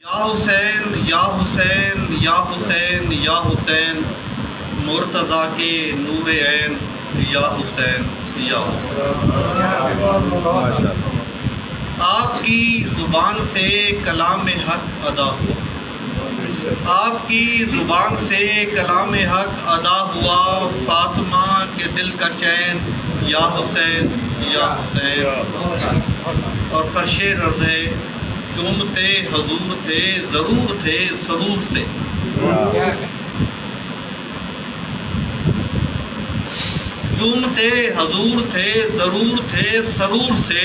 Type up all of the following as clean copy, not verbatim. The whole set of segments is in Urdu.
یا حسین یا حسین یا حسین یا حسین مرتضیٰ کے نور عین یا حسین یا حسین۔ آپ کی زبان سے کلام حق ادا ہوا، آپ کی زبان سے کلام حق ادا ہوا، فاطمہ کے دل کا چین یا حسین یا حسین۔ اور فرش رضے چومتے حضور تھے، ضرور تھے سرور سے۔ چومتے حضور تھے، ضرور تھے سرور سے،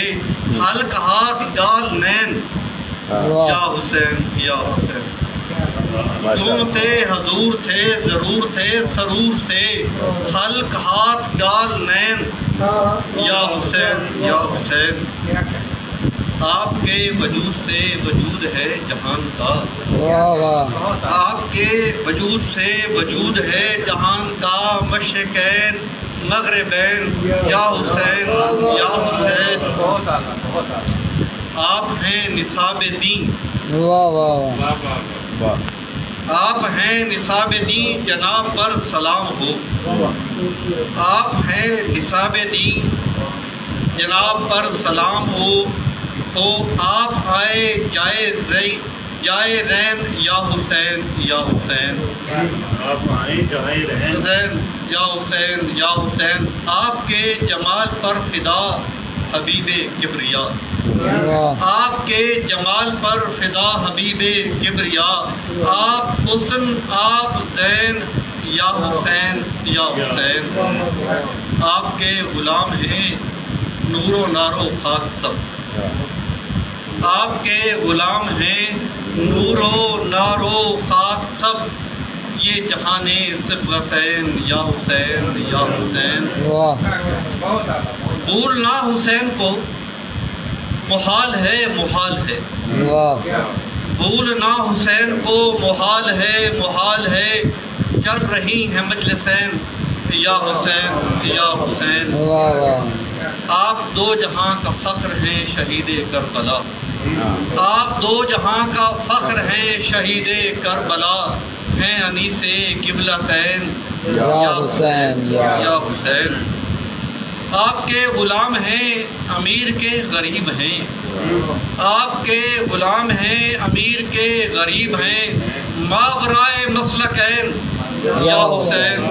حلق ہاتھ ڈال نین یا حسین یا حسین۔ چومتے حضور تھے، ضرور تھے سرور سے، حلق ہاتھ ڈال نین یا حسین یا حسین۔ آپ کے وجود سے وجود ہے جہان کا، آپ کے وجود سے وجود ہے جہان کا، مشرقین مغربین یا حسین یا حسین۔ آپ ہیں نصاب دین، آپ ہیں نصاب دین، جناب پر سلام ہو۔ آپ ہیں نصاب دین، جناب پر سلام ہو۔ تو آپ آئے جائے رین یا حسین یا حسین۔ آپ آئے جائے رین یا حسین یا حسین۔ آپ کے جمال پر فدا حبیب کبریا، آپ کے جمال پر فدا حبیب کبریا۔ آپ حسن آپ زین یا حسین یا حسین۔ آپ کے غلام ہیں نور و نار و خاک سب، آپ کے غلام ہیں نور و نار و خاک سب، یہ جہان صبغتین یا حسین یا حسین۔ بھولنا حسین کو محال ہے محال ہے، بھولنا حسین کو محال ہے محال ہے، چل رہی ہیں مجلسین یا حسین یا حسین۔ آپ دو جہاں کا فخر ہیں شہید کربلا، آپ دو جہاں کا فخر ہیں شہید کربلا، ہیں انیس قبلتین یا حسین یا حسین۔ آپ کے غلام ہیں امیر کے غریب ہیں، آپ کے غلام ہیں امیر کے غریب ہیں، ماورائے مسلکین یا حسین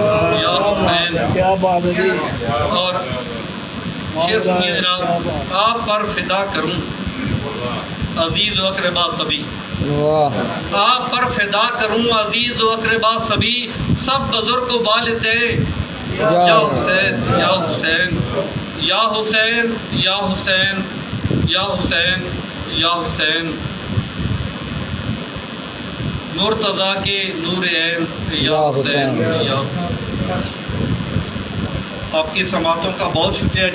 یا حسین۔ اور شعر سنیے جناب، آپ پر فدا کروں عزیز و اقربا سبھی، آپ پر فدا کروں عزیز و اقربا سبھی، سب بزرگ و والدین یا حسین یا حسین یا حسین یا حسین یا حسین یا حسین۔ مرتضیٰ کے نور عین یا حسین یا۔ آپ کی سماعتوں کا بہت شکریہ۔